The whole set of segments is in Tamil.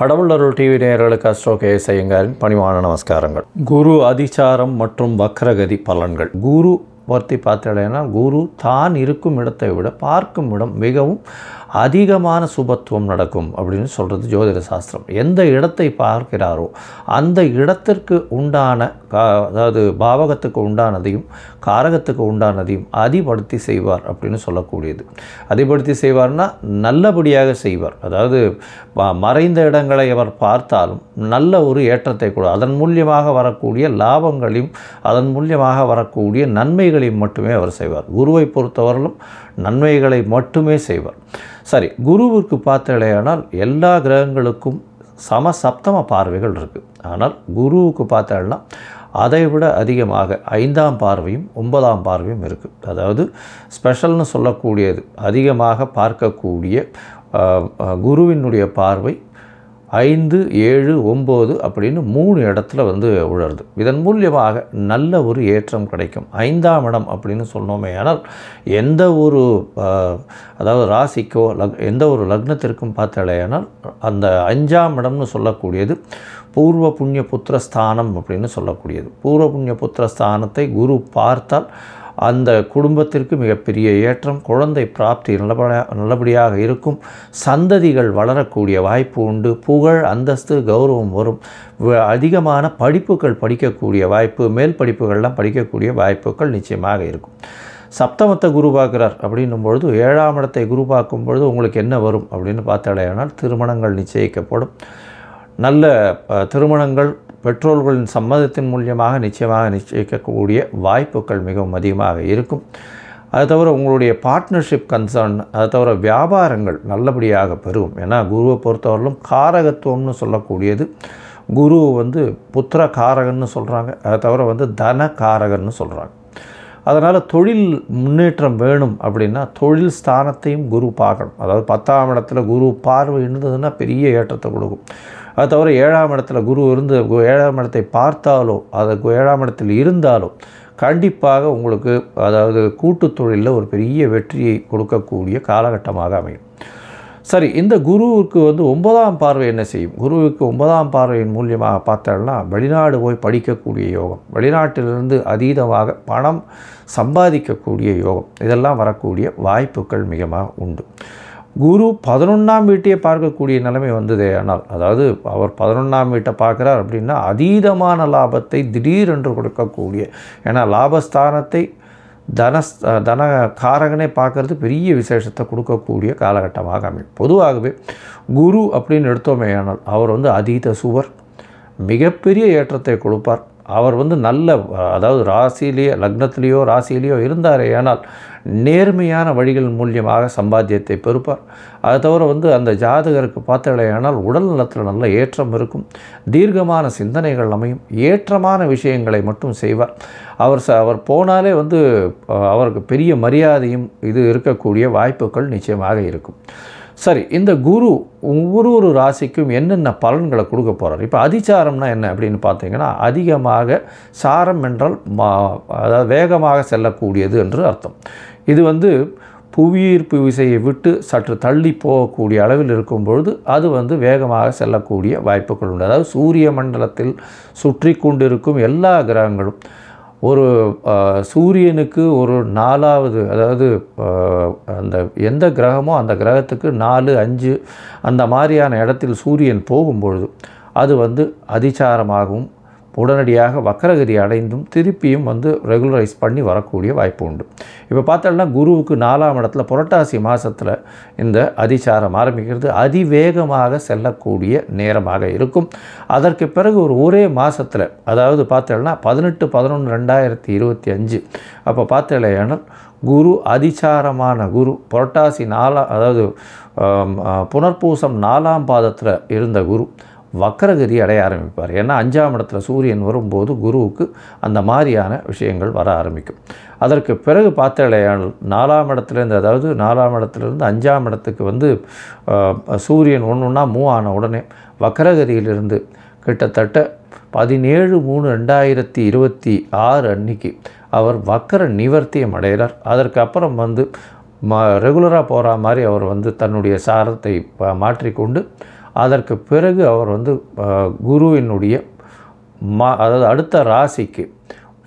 கடவுள் அருள் டிவி நேயர்களுக்கு அஸ்ட்ரோ கேஎஸ் ஐயங்காரின் பணிவான நமஸ்காரங்கள். குரு அதிசாரம் மற்றும் வக்ரகதி பலன்கள். குரு பற்றி பார்த்தீங்கன்னா, குரு தான் இருக்கும் இடத்தை விட பார்க்கும் இடம் மிகவும் அதிகமான சுபத்துவம் நடக்கும் அப்படின்னு சொல்கிறது ஜோதிட சாஸ்திரம். எந்த இடத்தை பார்க்கிறாரோ அந்த இடத்திற்கு உண்டான அதாவது பாவகத்துக்கு உண்டானதையும் காரகத்துக்கு உண்டானதையும் அதிபடுத்தி செய்வார் அப்படின்னு சொல்லக்கூடியது. அதிபடுத்தி செய்வார்னா நல்லபடியாக செய்வார். அதாவது மறைந்த இடங்களை அவர் பார்த்தாலும் நல்ல ஒரு ஏற்றத்தை கூட அதன் மூலியமாக வரக்கூடிய லாபங்களையும் அதன் மூலியமாக வரக்கூடிய நன்மைகளையும் மட்டுமே அவர் செய்வார். குருவை பொறுத்தவரையிலும் நன்மைகளை மட்டுமே செய்வார். சரி, குருவுக்கு பார்த்தீங்கன்னா எல்லா கிரகங்களுக்கும் சப்தம பார்வைகள் இருக்குது. ஆனால் குருவுக்கு பார்த்தீங்கன்னா அதை விட அதிகமாக 5ஆம் பார்வையும் 9ஆம் பார்வையும் இருக்குது. அதாவது ஸ்பெஷல்னு சொல்லக்கூடியது அதிகமாக பார்க்கக்கூடிய குருவினுடைய பார்வை 5, 7, 9 அப்படின்னு 3 இடத்துல உழருது. இதன் மூலியமாக நல்ல ஒரு ஏற்றம் கிடைக்கும். 5ஆம் இடம் அப்படின்னு சொன்னோமே, ஆனால் எந்த ஒரு அதாவது ராசிக்கோ எந்த ஒரு லக்னத்திற்கும் பார்த்தாலேயானால் அந்த 5ஆம் இடம்னு சொல்லக்கூடியது பூர்வ புண்ணிய புத்திரஸ்தானம் அப்படின்னு சொல்லக்கூடியது. பூர்வ புண்ணிய புத்திரஸ்தானத்தை குரு பார்த்தால் அந்த குடும்பத்திற்கு மிகப்பெரிய ஏற்றம், குழந்தை பிராப்தி நல்லபடியாக இருக்கும், சந்ததிகள் வளரக்கூடிய வாய்ப்பு உண்டு, புகழ் அந்தஸ்து கௌரவம் வரும், அதிகமான படிப்புகள் படிக்கக்கூடிய வாய்ப்பு, மேல் படிப்புகள்லாம் படிக்கக்கூடிய வாய்ப்புகள் நிச்சயமாக இருக்கும். சப்தமத்தை குரு பார்க்குறார் அப்படின்னும் பொழுது 7ஆம் இடத்தை குரு பார்க்கும் பொழுது உங்களுக்கு என்ன வரும் அப்படின்னு பார்த்தாலேயானால் திருமணங்கள் நிச்சயிக்கப்படும். நல்ல திருமணங்கள் பெற்றோர்களின் சம்மதத்தின் மூலியமாக நிச்சயமாக நிச்சயிக்கக்கூடிய வாய்ப்புகள் மிகவும் அதிகமாக இருக்கும். அது தவிர உங்களுடைய பார்ட்னர்ஷிப் கன்சர்ன், அது தவிர வியாபாரங்கள் நல்லபடியாக பெறும். ஏன்னா குருவை பொறுத்தவரையிலும் காரகத்துவம்னு சொல்லக்கூடியது குரு புத்திர காரகன்னு சொல்கிறாங்க. அது தவிர தன காரகன்னு சொல்கிறாங்க. அதனால் தொழில் முன்னேற்றம் வேணும் அப்படின்னா தொழில் ஸ்தானத்தையும் குரு பார்க்கணும். அதாவது 10ஆம் இடத்துல குரு பார்வை இருந்ததுன்னா பெரிய ஏற்றத்தை கொடுக்கும். அது தவிர 7ஆம் இடத்துல குரு 7ஆம் இடத்தை பார்த்தாலோ அது 7ஆம் இடத்தில் இருந்தாலோ கண்டிப்பாக உங்களுக்கு அதாவது கூட்டு தொழிலில் ஒரு பெரிய வெற்றியை கொடுக்கக்கூடிய காலகட்டமாக அமையும். சரி, இந்த குருவுக்கு 9ஆம் பார்வை என்ன செய்யும்? குருவுக்கு 9ஆம் பார்வையின் மூலியமாக பார்த்தோம்னா வெளிநாடு போய் படிக்கக்கூடிய யோகம், வெளிநாட்டிலிருந்து அதீதமாக பணம் சம்பாதிக்கக்கூடிய யோகம், இதெல்லாம் வரக்கூடிய வாய்ப்புகள் மிகமாக உண்டு. குரு 11ஆம் வீட்டையே பார்க்கக்கூடிய நிலைமை ஆனால் அதாவது அவர் 11ஆம் வீட்டை பார்க்குறார் அப்படின்னா அதீதமான லாபத்தை திடீரென்று கொடுக்கக்கூடிய, ஏன்னா லாபஸ்தானத்தை தன காரகனை பார்க்கறது பெரிய விசேஷத்தை கொடுக்கக்கூடிய காலகட்டமாக அமையும். பொதுவாகவே குரு அப்படின்னு எடுத்தோமே ஆனால் அவர் அதீத சுவர், மிகப்பெரிய ஏற்றத்தை கொடுப்பார். அவர் நல்ல அதாவது ராசியிலேயோ லக்னத்திலேயோ ராசியிலேயோ இருந்தாரே ஆனால் நேர்மையான வழிகள் மூலியமாக சம்பாத்தியத்தை பெறுப்பார். அது தவிர அந்த ஜாதகருக்கு பார்த்தாலேயானால் உடல் நலத்தில் நல்ல ஏற்றம் இருக்கும், தீர்க்கமான சிந்தனைகள் அமையும், ஏற்றமான விஷயங்களை மட்டும் செய்வார். அவர் போனாலே அவருக்கு பெரிய மரியாதையும் இது இருக்கக்கூடிய வாய்ப்புகள் நிச்சயமாக இருக்கும். சரி, இந்த குரு ஒவ்வொரு ராசிக்கும் என்னென்ன பலன்களை கொடுக்க போகிறார்? இப்போ அதிசாரம்னா என்ன அப்படின்னு பார்த்தீங்கன்னா, அதிகமாக சாரம் என்றால் அதாவது வேகமாக செல்லக்கூடியது என்று அர்த்தம். இது புவியீர்ப்பு விசையை விட்டு சற்று தள்ளி போகக்கூடிய அளவில் இருக்கும் பொழுது அது வேகமாக செல்லக்கூடிய வாய்ப்புகள் உண்டு. அதாவது சூரிய மண்டலத்தில் சுற்றி கொண்டிருக்கும் எல்லா கிரகங்களும் ஒரு சூரியனுக்கு ஒரு 4வது அதாவது அந்த எந்த கிரகமோ அந்த கிரகத்துக்கு 4, 5 அந்த மாதிரியான இடத்தில் சூரியன் போகும்பொழுது அது அதிசாரமாகவும் உடனடியாக வக்ரகதி அடைந்தும் திருப்பியும் ரெகுலரைஸ் பண்ணி வரக்கூடிய வாய்ப்பு உண்டு. இப்போ பார்த்தோம்னா குருவுக்கு 4ஆம் இடத்துல புரட்டாசி மாதத்தில் இந்த அதிசாரம் ஆரம்பிக்கிறது அதிவேகமாக செல்லக்கூடிய நேரமாக இருக்கும். அதற்கு பிறகு ஒரே மாதத்தில் அதாவது பார்த்தோம்னா 18/11/2025 அப்போ பார்த்தேனால் குரு அதிசாரமான குரு புரட்டாசி 4 அதாவது புனர்பூசம் 4ஆம் பாதத்தில் இருந்த குரு வக்ரகதி அடைய ஆரம்பிப்பார். ஏன்னா 5ஆம் இடத்துல சூரியன் வரும்போது குருவுக்கு அந்த மாதிரியான விஷயங்கள் வர ஆரம்பிக்கும். அதற்கு பிறகு பார்த்தேனால் 4ஆம் இடத்துலேருந்து அதாவது 4ஆம் இடத்துலேருந்து 5ஆம் இடத்துக்கு சூரியன் ஒன்றுன்னா மூவ் ஆன உடனே வக்ரகதியிலிருந்து கிட்டத்தட்ட 17/3/2026 அன்னைக்கு அவர் வக்ர நிவர்த்தியம் அடைகிறார். அதற்கப்புறம் ரெகுலராக போகிற மாதிரி அவர் தன்னுடைய சாரத்தை மாற்றிக்கொண்டு அதற்கு பிறகு அவர் வந்து குருவினுடைய அதாவது அடுத்த ராசிக்கு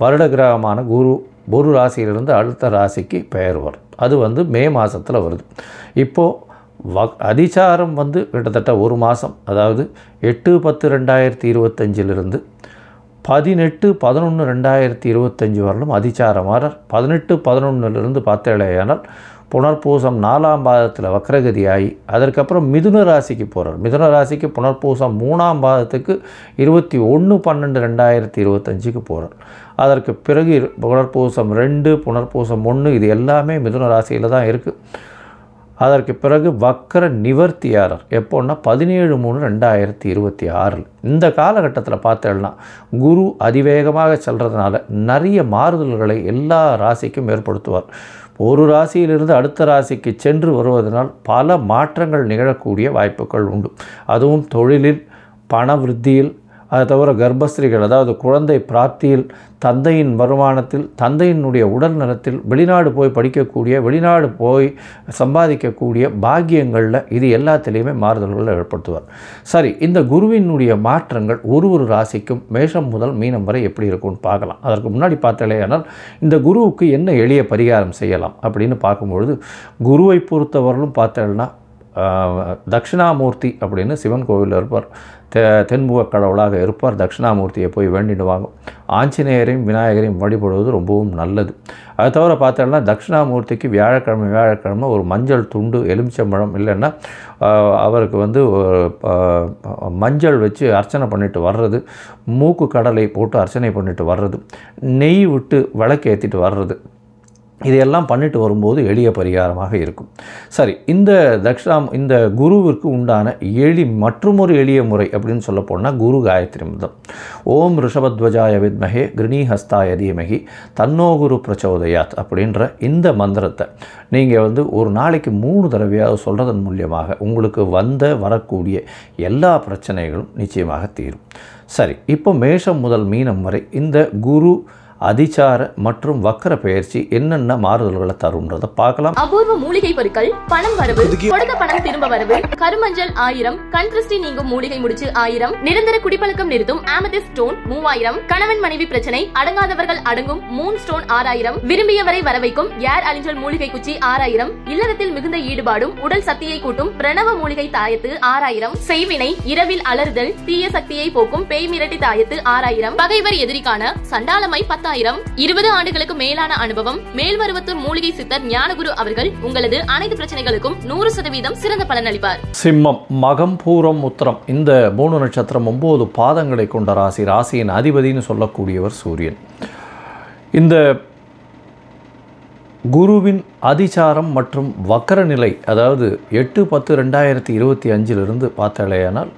வருட கிரகமான குரு ஒரு ராசியிலிருந்து அடுத்த ராசிக்கு பெயர்வார். அது வந்து மே மாதத்தில் வருது. இப்போது அதிசாரம் வந்து கிட்டத்தட்ட ஒரு மாதம், அதாவது 8/10/2025 18/11/2025 வரலும் அதிசாரமாக 18/11 பார்த்தேலையானால் புனர்பூசம் 4ஆம் பாதத்தில் வக்ரகதியாகி அதற்கப்புறம் மிதுன ராசிக்கு போகிறார். மிதுன ராசிக்கு புனர்பூசம் 3ஆம் பாதத்துக்கு 21/12/2025 போகிறார். அதற்கு பிறகு புனர்பூசம் 2 புனர்பூசம் 1 இது எல்லாமே மிதுன ராசியில் தான் இருக்குது. அதற்கு பிறகு வக்ர நிவர்த்தியாரர் எப்போன்னா 17/3/2026. இந்த காலகட்டத்தில் பார்த்தேன்னா குரு அதிவேகமாக செல்றதுனால நிறைய மாறுதல்களை எல்லா ராசிக்கும் ஏற்படுத்துவார். ஒரு ராசியிலிருந்து அடுத்த ராசிக்கு சென்று வருவதனால் பல மாற்றங்கள் நிகழக்கூடிய வாய்ப்புகள் உண்டு. அதுவும் தொழிலில், பண விருத்தியில், அதை தவிர கர்ப்பஸ்திரிகள் அதாவது குழந்தை பிராப்தியில், தந்தையின் வருமானத்தில், தந்தையினுடைய உடல் நலத்தில், வெளிநாடு போய் படிக்கக்கூடிய, வெளிநாடு போய் சம்பாதிக்கக்கூடிய பாக்கியங்களில் இது எல்லாத்திலையுமே மாறுதல்களை ஏற்படுத்துவார். சரி, இந்த குருவினுடைய மாற்றங்கள் ஒரு ராசிக்கும் மேஷம் முதல் மீனம் வரை எப்படி இருக்கும்னு பார்க்கலாம். அதற்கு முன்னாடி பார்த்தாலேயானால் இந்த குருவுக்கு என்ன எளிய பரிகாரம் செய்யலாம் அப்படின்னு பார்க்கும்பொழுது, குருவை பொறுத்தவரையிலும் பார்த்தேன்னா தட்சிணாமூர்த்தி அப்படின்னு சிவன் கோவிலில் இருப்பார். தென்முக கடவுளாக இருப்பார். தட்சிணாமூர்த்தியை போய் வேண்டிடுவாங்க. ஆஞ்சநேயரையும் விநாயகரையும் வழிபடுவது ரொம்பவும் நல்லது. அதை தவிர பார்த்தோம்னா தட்சிணாமூர்த்திக்கு வியாழக்கிழமை ஒரு மஞ்சள் துண்டு, எலுமிச்சம்பழம் இல்லைன்னா அவருக்கு வந்து மஞ்சள் வச்சு அர்ச்சனை பண்ணிட்டு வர்றது, மூக்கு கடலை போட்டு அர்ச்சனை பண்ணிட்டு வர்றது, நெய் விட்டு விளக்கு ஏற்றிட்டு வர்றது, இதையெல்லாம் பண்ணிட்டு வரும்போது எளிய பரிகாரமாக இருக்கும். சரி, இந்த குருவிற்கு உண்டான மற்றொரு எளிய முறை அப்படின்னு சொல்ல போனால் குரு காயத்ரி மந்திரம். ஓம் ரிஷபத்வஜாய வித்மஹே கிருணீஹஸ்தாய தீமஹி தன்னோ குரு பிரச்சோதயாத் அப்படின்ற இந்த மந்திரத்தை நீங்கள் வந்து ஒரு நாளைக்கு 3 தடவையாக சொல்கிறதன் மூலியமாக உங்களுக்கு வரக்கூடிய எல்லா பிரச்சனைகளும் நிச்சயமாக தீரும். சரி, இப்போ மேஷம் முதல் மீனம் வரை இந்த குரு அதிசார மற்றும் வக்கர பெயர்ச்சி என்னென்ன மாறுதல்களை தரும்ன்றதை பார்க்கலாம். அபூர்வ மூலிகை பொருட்கள், பணம் வரவு, கொடுத்த பணம் திரும்ப வரவு, கருமஞ்சள் 1000, கண் திருஷ்டி நீங்கும் மூலிகை முடிச்சு 1000, நிரந்தர குடிப்பழக்கம் நிறுத்தும் ஆமெதிஸ்ட் ஸ்டோன் 3000, கணவன் மனைவி பிரச்சனை அடங்காதவர்கள் அடங்கும் மூன் ஸ்டோன் 6000, விரும்பியவரை வரவைக்கும் ஏர் அலிஞ்சல் மூலிகை குச்சி 6000, இல்லறத்தில் மிகுந்த ஈடுபாடும் உடல் சக்தியை கூட்டும் பிரணவ மூலிகை தாயத்து 6000, செய்வினை இரவில் அலறுதல் தீய சக்தியை போக்கும் பேய் மிரட்டி தாயத்து 6000, பகைவர் எதிரிக்கான சண்டாளமை 10,000. 20 ஆண்டுகளுக்கு மேலான அனுபவம் மேல்மருவத்தூர் மூலிகை சித்தர் ஞானகுரு அவர்கள் உங்களது அனைத்து பிரச்சனைகளுக்கும் 100% சிறந்த பலன் அளிப்பார். சிம்மம், மகம், பூரம், உத்திரம் இந்த 3 நட்சத்திரம் 9 பாதங்களை கொண்ட ராசி. ராசியின் அதிபதினு சொல்லக்கூடியவர் சூரியன். இந்த குருவின் அதிசாரம் மற்றும் வக்கர நிலை, அதாவது 8/10/2025 பார்த்தாலேயானால்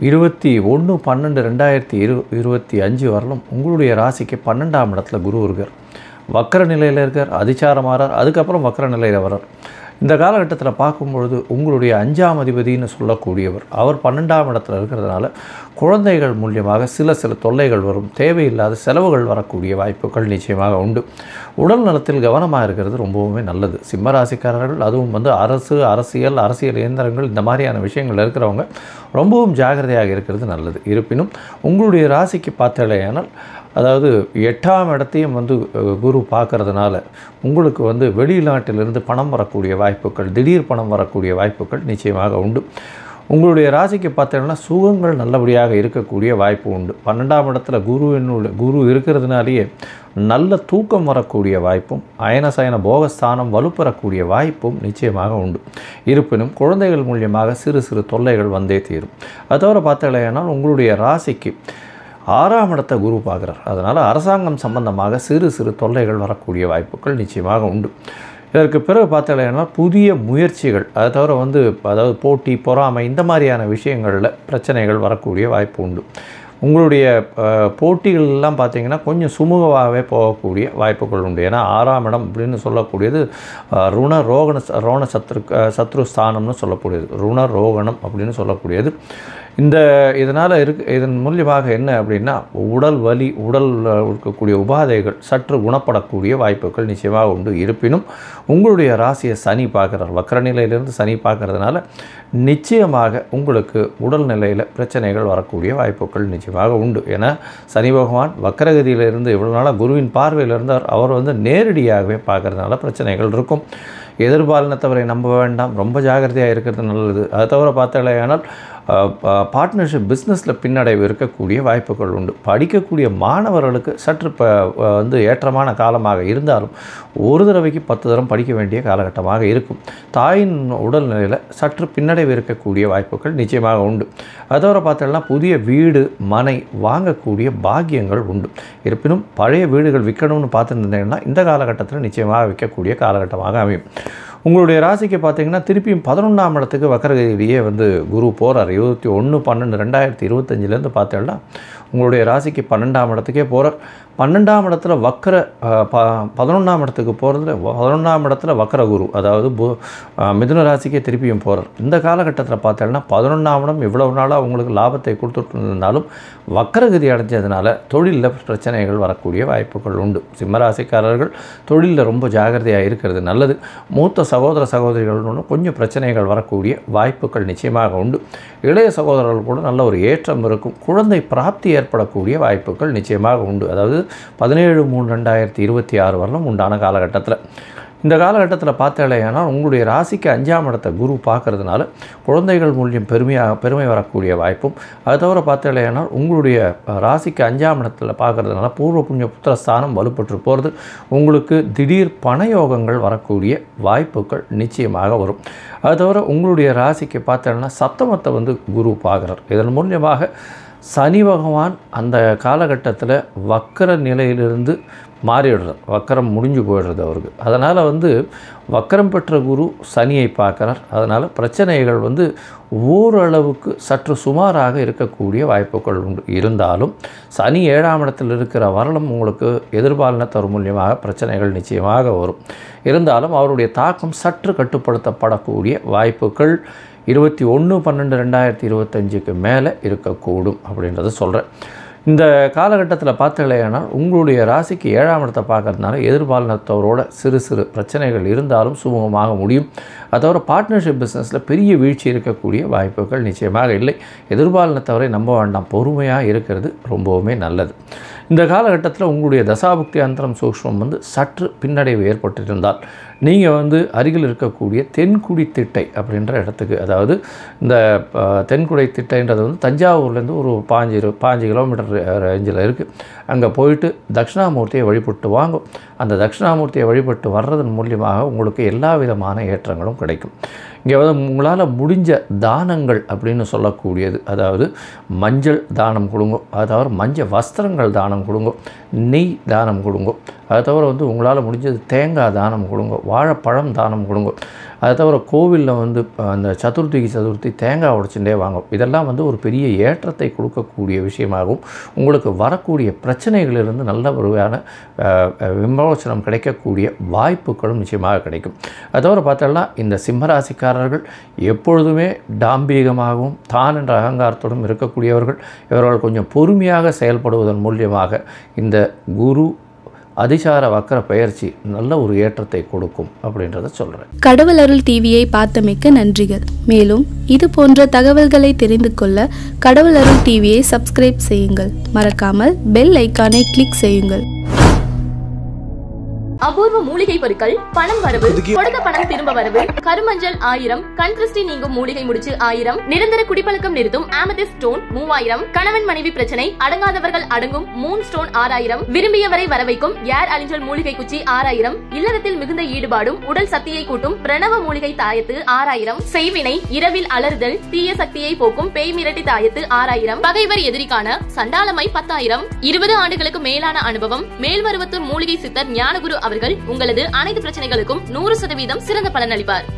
21/12/2025 வரலும் உங்களுடைய ராசிக்கு 12ஆம் இடத்துல குரு இருக்கார். வக்கர நிலையில் இருக்கார், அதிசாரமாறார், அதுக்கப்புறம் வக்கர நிலையில் வரார். இந்த காலகட்டத்தில் பார்க்கும்பொழுது உங்களுடைய 5ஆம் அதிபதினு சொல்லக்கூடியவர் அவர் 12ஆம் இடத்துல இருக்கிறதுனால குழந்தைகள் மூலியமாக சில தொல்லைகள் வரும், தேவையில்லாத செலவுகள் வரக்கூடிய வாய்ப்புகள் நிச்சயமாக உண்டு. உடல் நலத்தில் கவனமாக இருக்கிறது ரொம்பவுமே நல்லது. சிம்மராசிக்காரர்கள், அதுவும் வந்து அரசியல் இயந்திரங்கள் இந்த மாதிரியான விஷயங்கள் இருக்கிறவங்க ரொம்பவும் ஜாகிரதையாக இருக்கிறது நல்லது. இருப்பினும் உங்களுடைய ராசிக்கு பார்த்தாலேயானால் அதாவது 8ஆம் இடத்தையும் வந்து குரு பார்க்கறதுனால உங்களுக்கு வந்து வெளிநாட்டிலிருந்து பணம் வரக்கூடிய வாய்ப்புகள், திடீர் பணம் வரக்கூடிய வாய்ப்புகள் நிச்சயமாக உண்டு. உங்களுடைய ராசிக்கு பார்த்தீங்கன்னா சுகங்கள் நல்லபடியாக இருக்கக்கூடிய வாய்ப்பு உண்டு. 12ஆம் இடத்துல குரு இருக்கிறதுனாலேயே நல்ல தூக்கம் வரக்கூடிய வாய்ப்பும், அயனசயன போகஸ்தானம் வலுப்பெறக்கூடிய வாய்ப்பும் நிச்சயமாக உண்டு. இருப்பினும் குழந்தைகள் மூலியமாக சிறு தொல்லைகள் வந்தே தீரும். அது தவிர பார்த்தீங்கன்னா உங்களுடைய ராசிக்கு 6ஆம் இடத்தை குரு பார்க்குறார். அதனால் அரசாங்கம் சம்பந்தமாக சிறு தொல்லைகள் வரக்கூடிய வாய்ப்புகள் நிச்சயமாக உண்டு. இதற்கு பிறகு பார்த்தீங்கன்னா புதிய முயற்சிகள், அதை தவிர வந்து அதாவது போட்டி, பொறாமை இந்த மாதிரியான விஷயங்களில் பிரச்சனைகள் வரக்கூடிய வாய்ப்பு உண்டு. உங்களுடைய போட்டிகள் எல்லாம் பார்த்திங்கன்னா கொஞ்சம் சுமூகமாகவே போகக்கூடிய வாய்ப்புகள் உண்டு. ஏன்னா 6ஆம் இடம் அப்படின்னு சொல்லக்கூடியது ரோண சத்ருஸ்தானம்னு சொல்லக்கூடியது, ருண ரோகணம் அப்படின்னு சொல்லக்கூடியது. இதனால் இதன் மூலியமாக என்ன அப்படின்னா உடல் வலி, உடல் இருக்கக்கூடிய உபாதைகள் சற்று குணப்படக்கூடிய வாய்ப்புகள் நிச்சயமாக உண்டு. இருப்பினும் உங்களுடைய ராசியை சனி பார்க்குறார், வக்கர நிலையிலிருந்து சனி பார்க்கறதுனால நிச்சயமாக உங்களுக்கு உடல் நிலையில் பிரச்சனைகள் வரக்கூடிய வாய்ப்புகள் நிச்சயமாக உண்டு. ஏன்னா சனி பகவான் வக்கரகதியிலிருந்து இவ்வளோ நாளாக குருவின் பார்வையில் இருந்தார், அவர் வந்து நேரடியாகவே பார்க்கறதுனால பிரச்சனைகள் இருக்கும். எதிர்பாலினத்தவரை நம்ப வேண்டாம், ரொம்ப ஜாகிரதையாக இருக்கிறது நல்லது. அதை தவிர பார்த்தாலேயானால் பார்ட்னர்ஷிப் பிஸ்னஸில் பின்னடைவு இருக்கக்கூடிய வாய்ப்புகள் உண்டு. படிக்கக்கூடிய மாணவர்களுக்கு சற்று வந்து ஏற்றமான காலமாக இருந்தாலும் ஒரு தடவைக்கு 10 தரம் படிக்க வேண்டிய காலகட்டமாக இருக்கும். தாயின் உடல்நிலையில் சற்று பின்னடைவு இருக்கக்கூடிய வாய்ப்புகள் நிச்சயமாக உண்டு. அதை தவிர பார்த்தோம்னா புதிய வீடு மனை வாங்கக்கூடிய பாக்கியங்கள் உண்டு. இருப்பினும் பழைய வீடுகள் விற்கணும்னு பார்த்துருந்தீங்கன்னா இந்த காலகட்டத்தில் நிச்சயமாக விற்கக்கூடிய காலகட்டமாக அமையும். உங்களுடைய ராசிக்கு பார்த்தீங்கன்னா திருப்பியும் 11ஆம் இடத்துக்கு வக்கரகதியிலேயே வந்து குரு போகிறார். 21/12/2025 பார்த்தோம்னா உங்களுடைய ராசிக்கு 12ஆம் இடத்துக்கே போகிறார். 12ஆம் இடத்துல வக்கர 11ஆம் இடத்துக்கு போகிறதுல 11ஆம் இடத்துல வக்கர குரு, அதாவது மிதுன ராசிக்கே திருப்பியும் போகிறார். இந்த காலகட்டத்தில் பார்த்தோம்னா 11ஆம் இடம் இவ்வளவு நாளாக உங்களுக்கு லாபத்தை கொடுத்துட்டு இருந்தாலும் வக்கரகதி அடைஞ்சதுனால தொழிலில் பிரச்சனைகள் வரக்கூடிய வாய்ப்புகள் உண்டு. சிம்மராசிக்காரர்கள் தொழிலில் ரொம்ப ஜாகிரதையாக இருக்கிறது நல்லது. மூத்த சகோதர சகோதரிகள் கொஞ்சம் பிரச்சனைகள் வரக்கூடிய வாய்ப்புகள் நிச்சயமாக உண்டு. இளைய சகோதரர்கள் கூட நல்ல ஒரு ஏற்றம் இருக்கும். குழந்தை பிராப்தி ஏற்படக்கூடிய வாய்ப்புகள் நிச்சயமாக உண்டு. அதாவது 17/3/2026 வரலும் உண்டான காலகட்டத்தில். இந்த காலகட்டத்தில் பார்த்தாலேயானால் உங்களுடைய ராசிக்கு 5ஆம் இடத்தை குரு பார்க்கறதுனால குழந்தைகள் மூலியம் பெருமை வரக்கூடிய வாய்ப்பும், அதை தவிர பார்த்தாலேயானால் உங்களுடைய ராசிக்கு 5ஆம் இடத்துல பார்க்கறதுனால பூர்வ புண்ணிய புத்திரஸ்தானம் வலுப்பட்டு போகிறது. உங்களுக்கு திடீர் பணயோகங்கள் வரக்கூடிய வாய்ப்புகள் நிச்சயமாக வரும். அது தவிர உங்களுடைய ராசிக்கு பார்த்தோன்னா சப்தமத்தை வந்து குரு பார்க்குறார். இதன் மூலியமாக சனி பகவான் அந்த காலகட்டத்தில் வக்கர நிலையிலிருந்து மாறிடுறார், வக்கரம் முடிஞ்சு போயிடுறது அவருக்கு. அதனால் வந்து வக்கரம் பெற்ற குரு சனியை பார்க்குறார். அதனால் பிரச்சனைகள் வந்து ஓரளவுக்கு சற்று சுமாராக இருக்கக்கூடிய வாய்ப்புகள் உண்டு. இருந்தாலும் சனி 7ஆம் இடத்தில் இருக்கிற வரலும் உங்களுக்கு எதிர்பாலினத்தவர் மூலியமாக பிரச்சனைகள் நிச்சயமாக வரும். இருந்தாலும் அவருடைய தாக்கம் சற்று கட்டுப்படுத்தப்படக்கூடிய வாய்ப்புகள் 21/12/2025 மேலே இருக்கக்கூடும் அப்படின்றத சொல்கிறேன். இந்த காலகட்டத்தில் பார்த்தாலேயானால் உங்களுடைய ராசிக்கு 7ஆம் இடத்தை பார்க்கறதுனால எதிர்பாலினத்தவரோட சிறு சிறு பிரச்சனைகள் இருந்தாலும் சுமூகமாக முடியும். அதை தவிர பார்ட்னர்ஷிப் பிஸ்னஸில் பெரிய வீழ்ச்சி இருக்கக்கூடிய வாய்ப்புகள் நிச்சயமாக இல்லை. எதிர்பாலினத்தவரை நம்ப வேண்டாம், பொறுமையாக இருக்கிறது ரொம்பவுமே நல்லது. இந்த காலகட்டத்தில் உங்களுடைய தசாபுக்தி அந்தரம் சூக்ஷ்மம் வந்து சற்று பின்னடைவு ஏற்பட்டிருந்தால் நீங்கள் வந்து அருகில் இருக்கக்கூடிய தென்குடி திட்டை அப்படின்ற இடத்துக்கு, அதாவது இந்த தென்குடி திட்டைன்றது வந்து தஞ்சாவூர்லேருந்து ஒரு 5 கிலோமீட்டர் ரேஞ்சில் இருக்குது. அங்கே போயிட்டு தட்சிணாமூர்த்தியை வழிபட்டு வாங்கும். அந்த தட்சிணாமூர்த்தியை வழிபட்டு வர்றதன் மூலியமாக உங்களுக்கு எல்லா விதமான ஏற்றங்களும் கிடைக்கும். இங்கே வந்து உங்களால் முடிஞ்ச தானங்கள் அப்படின்னு சொல்லக்கூடியது, அதாவது மஞ்சள் தானம் கொடுங்க, அது தவிர மஞ்சள் வஸ்திரங்கள் தானம் கொடுங்க, நெய் தானம் கொடுங்க, அது தவிர வந்து உங்களால் முடிஞ்சது தேங்காய் தானம் கொடுங்க, வாழைப்பழம் தானம் கொடுங்க. அதை தவிர கோவிலில் வந்து அந்த சதுர்த்தி தேங்காய் உடைச்சுட்டே வாங்கும். இதெல்லாம் வந்து ஒரு பெரிய ஏற்றத்தை கொடுக்கக்கூடிய விஷயமாகவும் உங்களுக்கு வரக்கூடிய பிரச்சனைகளிலிருந்து நல்ல ஒருவான விமோசனம் கிடைக்கக்கூடிய வாய்ப்புகளும் நிச்சயமாக கிடைக்கும். அதை தவிர பார்த்தோம்னா இந்த சிம்மராசிக்காரர்கள் எப்பொழுதுமே டாம்பீகமாகவும் தான் என்ற அகங்காரத்தோடும் இருக்கக்கூடியவர்கள். இவர்கள் கொஞ்சம் பொறுமையாக செயல்படுவதன் மூலியமாக இந்த குரு அதிசார வக்கர பயிற்சி நல்ல ஒரு ஏற்றத்தை கொடுக்கும் அப்படின்றத சொல்கிறேன். கடவுள் அருள் டிவியை பார்த்தமைக்கு நன்றிகள். மேலும் இது போன்ற தகவல்களை தெரிந்து கொள்ள கடவுள் அருள் டிவியை சப்ஸ்கிரைப் செய்யுங்கள். மறக்காமல் பெல் ஐக்கானை கிளிக் செய்யுங்கள். அபூர்வ மூலிகை பொருட்கள், பணம் வரவு, கொடுத்த பணம் திரும்ப வரவு, கருமஞ்சள் 1000, கண் திருஷ்டி நீங்கும் மூலிகை முடிச்சு 1000, நிரந்தர குடிப்பழக்கம் நிறுத்தும் ஆமெதிஸ்ட் ஸ்டோன் 3000, கணவன் மனைவி பிரச்சனை அடங்காதவர்கள் அடங்கும் மூன் ஸ்டோன் 6000, விரும்பியவரை வரவைக்கும் ஏர் அலிஞ்சல் மூலிகை குச்சி 6000, இல்லறத்தில் மிகுந்த ஈடுபாடும் உடல் சக்தியை கூட்டும் பிரணவ மூலிகை தாயத்து 6000, செய்வினை இரவில் அலறுதல் தீய சக்தியை போக்கும் பேய் மிரட்டி தாயத்து 6000, பகைவர் எதிரிக்கான சண்டாளமை 10000. 20 ஆண்டுகளுக்கு மேலான அனுபவம், மேல்மருவத்தூர் மூலிகை சித்தர் ஞானகுரு அவர்கள் உங்களது அனைத்து பிரச்சனைகளுக்கும் 100% சிறந்த பலன் அளிப்பார்.